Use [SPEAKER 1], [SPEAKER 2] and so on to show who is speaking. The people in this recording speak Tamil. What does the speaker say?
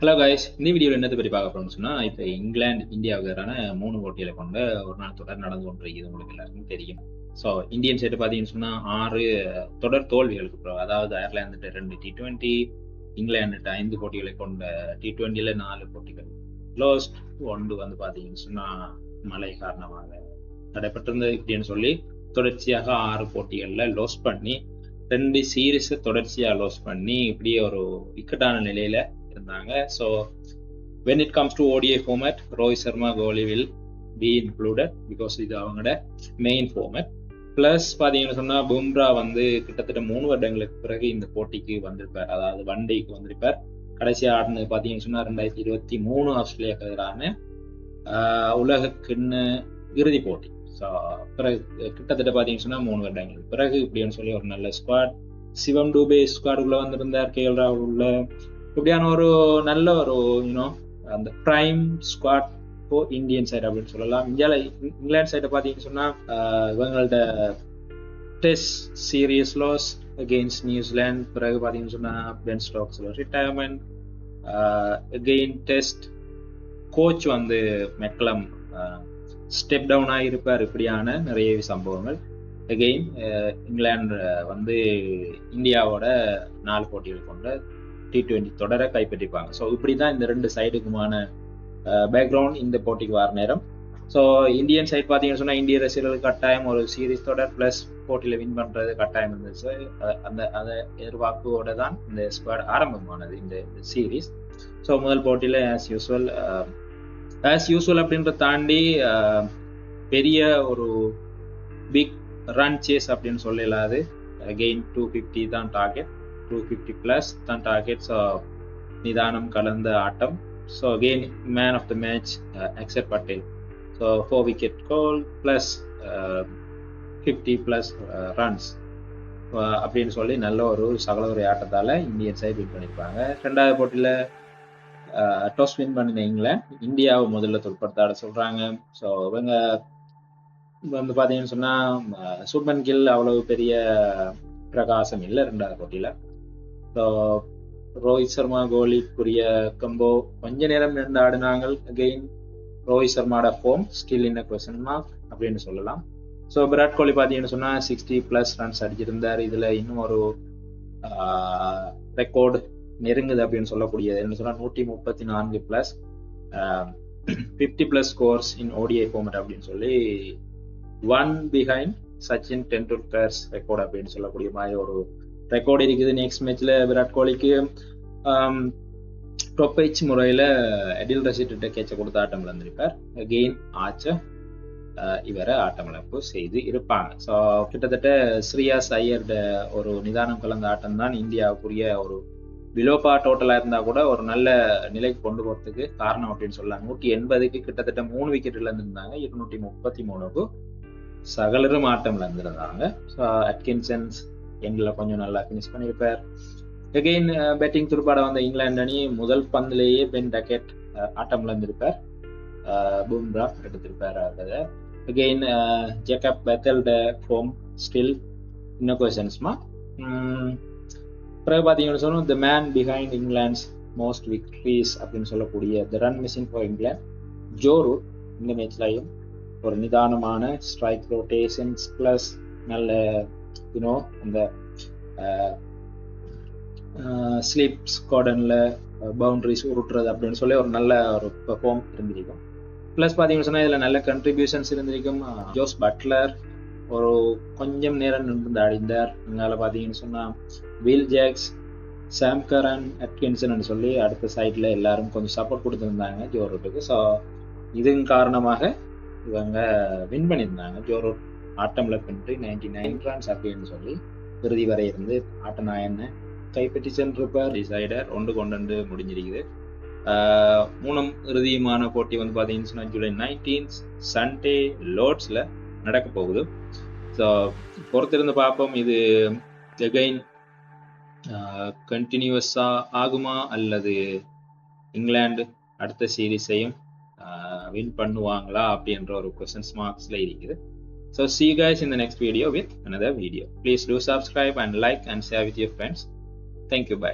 [SPEAKER 1] ஹலோ கைஸ், இந்த வீடியோவில் என்னத்தை பற்றி பார்க்க போறோம்னு சொன்னா, இப்போ இங்கிலாந்து இந்தியாவுக்கு எதிரான 3 போட்டிகளை கொண்ட ஒரு நாள் தொடர் நடந்து கொண்டிருக்கிறது உங்களுக்கு எல்லாருக்கும் தெரியும். ஸோ இந்தியன் சைடு பார்த்தீங்கன்னு சொன்னா 6 தொடர் தோல்விகளுக்கு அப்புறம், அதாவது அயர்லாந்துட்ட 2 T20, இங்கிலாந்துட்ட 5 போட்டிகளை கொண்ட T20ல 4 போட்டிகள் லாஸ்ட் ஒன்று வந்து பார்த்தீங்கன்னு சொன்னா மழை காரணமாக நடைபெற்றிருந்தது. இப்படின்னு சொல்லி தொடர்ச்சியாக 6 போட்டிகளில் லாஸ் பண்ணி 2 சீரீஸை தொடர்ச்சியாக லாஸ் பண்ணி இப்படியே ஒரு இக்கட்டான நிலையில இருந்தாங்க. So when it comes to ODI format, Rohit Sharma Kohli will be included because இது அவங்களோட மெயின் ஃபார்மேட். பிளஸ் பார்த்தீங்கன்னு சொன்னால் பும்ரா வந்து கிட்டத்தட்ட 3 வருடங்களுக்கு பிறகு இந்த போட்டிக்கு வந்திருப்பார், அதாவது ஒன் டேக்கு வந்திருப்பார். கடைசியாக ஆடினது பார்த்தீங்கன்னு சொன்னால் 2023 ஆஸ்திரேலியாவுக்கு எதிரான உலக கிண்ண இறுதி போட்டி. ஸோ பிறகு கிட்டத்தட்ட பார்த்தீங்கன்னு சொன்னால் 3 வருடங்களுக்கு பிறகு இப்படின்னு சொல்லி ஒரு நல்ல ஸ்குவாட், சிவம் டூபே ஸ்குவாடுக்குள்ள வந்திருந்தார், KL ராகுல் உள்ள, இப்படியான ஒரு நல்ல ஒரு அந்த பிரைம் ஸ்குவாட் இந்தியன் சைடு அப்படின்னு சொல்லலாம். இங்கிலாந்து சைடை பார்த்தீங்கன்னு சொன்னா இவங்கள்ட்ட test series loss against New Zealand, பிறகு பார்த்தீங்கன்னு சொன்னா Ben Stokes retirement, again test coach வந்து மெக்லம் ஸ்டெப் டவுன் ஆகியிருப்பார். இப்படியான நிறைய சம்பவங்கள். அகெயின் இங்கிலாந்து வந்து இந்தியாவோட 4 போட்டிகள் கொண்ட T20 தொடரை கைப்பற்றிப்பாங்க. ஸோ இப்படி தான் இந்த 2 சைடுக்குமான பேக்ரவுண்ட் இந்த போட்டிக்கு வர நேரம். ஸோ இந்தியன் சைட் பார்த்தீங்கன்னு சொன்னால் இந்திய ரசிகர்களுக்கு கட்டாயம் ஒரு சீரீஸ் தொடர் ப்ளஸ் போட்டியில் வின் பண்ணுறது கட்டாயம் இருந்துச்சு. அந்த எதிர்பார்ப்போடு தான் இந்த ஸ்குவாட் ஆரம்பமானது இந்த சீரீஸ். ஸோ முதல் போட்டியில் ஆஸ் யூஸ்வல் அப்படின்றத தாண்டி பெரிய ஒரு பிக் ரன் சேஸ் அப்படின்னு சொல்லலாது. அகெயின் 250 தான் டார்கெட், 250 plus தான் டார்கெட். ஸோ நிதானம் கலந்த ஆட்டம். So again man of the match Akshar Patel. So 4 wicket haul plus 50 plus runs அப்படின்னு சொல்லி நல்ல ஒரு சகல ஆட்டத்தால் இந்தியன் சைடு வின் பண்ணியிருப்பாங்க. 2வது போட்டியில் டாஸ் வின் பண்ணின இங்கிலாந்து இந்தியாவை முதல்ல தோல்படுத்தாட சொல்கிறாங்க. ஸோ இவங்க வந்து பார்த்தீங்கன்னு சொன்னால் சுப்மன் கில் அவ்வளவு பெரிய பிரகாசம் இல்லை 2வது போட்டியில். ஸோ ரோஹித் சர்மா கோலிக்குரிய கம்போ கொஞ்ச நேரம் இருந்து ஆடினாங்க. அகெயின் ரோஹித் சர்மாவோட form still in question mark அப்படின்னு சொல்லலாம். ஸோ விராட் கோலி பார்த்தீங்கன்னு சொன்னால் 60 plus ரன்ஸ் அடிச்சிருந்தார். இதில் இன்னும் ஒரு ரெக்கார்டு நெருங்குது அப்படின்னு சொல்லக்கூடியது என்ன சொன்னால் 134 plus 50 plus ஸ்கோர்ஸ் இன் ODI ஃபார்மேட் அப்படின்னு சொல்லி 1 behind சச்சின் டெண்டுல்கர்ஸ் ரெக்கார்டு அப்படின்னு சொல்லக்கூடிய மாதிரி ஒரு ரெக்கார்டு இருக்குது. நெக்ஸ்ட் மேட்ச்ல விராட் கோலிக்கு டாப் பிச் முறையில் அடில் ரஷீட்ட கேட்ச கொடுத்த ஆட்டம் இழந்திருப்பார். அகெயின் இவரை ஆட்டமிழப்பு செய்து இருப்பாங்க. ஸோ கிட்டத்தட்ட ஸ்ரேயாஸ் ஐயர்ட ஒரு நிதானம் கலந்த ஆட்டம் தான் இந்தியாவுக்குரிய ஒரு விலோபா டோட்டலாக இருந்தால் கூட ஒரு நல்ல நிலைக்கு கொண்டு போகிறதுக்கு காரணம் அப்படின்னு சொல்லலாம். 180க்கு கிட்டத்தட்ட 3 விக்கெட் இழந்திருந்தாங்க. 233க்கு சகலரும் ஆட்டம் இழந்திருந்தாங்க. ஸோ அட்கின்சன்ஸ் எண்டில் கொஞ்சம் நல்லா ஃபினிஷ் பண்ணியிருப்பார். அகெயின் பேட்டிங் துடுப்பாட வந்த இங்கிலாந்து அணி முதல் பந்திலேயே பென் டக்கெட் ஆட்டம் இழந்திருப்பார். பும்ரா எடுத்திருப்பார். அகெயின் ஜேக்கப் பெத்தல்ட ஃபார்ம் ஸ்டில் இன்னும் கொஸ்டின்ஸ்மா. பிறகு பார்த்தீங்கன்னு சொன்னால் the man behind England's most victories அப்படின்னு சொல்லக்கூடிய த ரன் மிஷின் ஃபார் இங்கிலாந்து ஜோ ரூட் இந்த மேட்ச்லையும் ஒரு நிதானமான ஸ்ட்ரைக் ரொட்டேஷன்ஸ் பிளஸ் நல்ல அந்த ஸ்லீப்ஸ் கார்டனில் பவுண்டரிஸ் உருட்டுறது அப்படின்னு சொல்லி ஒரு நல்ல ஒரு பெர்ஃபார்ம் இருந்திருக்கும். ப்ளஸ் பார்த்தீங்கன்னு சொன்னால் இதில் நல்ல கண்ட்ரிபியூஷன்ஸ் இருந்திருக்கும். ஜோஸ் பட்லர் ஒரு கொஞ்சம் நேரம் நின்று ஆடிந்தார். அதனால பார்த்தீங்கன்னு சொன்னால் Will Jacks, Sam Curran, Atkinson சொல்லி அடுத்த சைடில் எல்லாரும் கொஞ்சம் சப்போர்ட் கொடுத்துருந்தாங்க ஜோ ரூட்டுக்கு. ஸோ இதன் காரணமாக இவங்க வின் பண்ணியிருந்தாங்க. ஜோ ரூட் ஆட்டம் இழப்பின்றி 99 runs அப்படின்னு சொல்லி இறுதி வரை இருந்து ஆட்ட நாயனை கைப்பற்றி சென்றிருப்பார். டிசைடர் 1-2 முடிஞ்சிருக்குது. 3ஆம் இறுதியுமான போட்டி வந்து பார்த்தீங்கன்னா ஜூலை 19 சண்டே லோர்ட்ஸில் நடக்க போகுது. ஸோ பொறுத்திருந்து பார்ப்போம் இது அகைன் கண்டினியூஸாக ஆகுமா அல்லது இங்கிலாந்து அடுத்த சீரீஸையும் வின் பண்ணுவாங்களா அப்படின்ற ஒரு கொஸ்டின்ஸ் மார்க்ஸில் இருக்குது. So see you guys in the next video with another video. Please do subscribe and like and share with your friends. Thank you. Bye.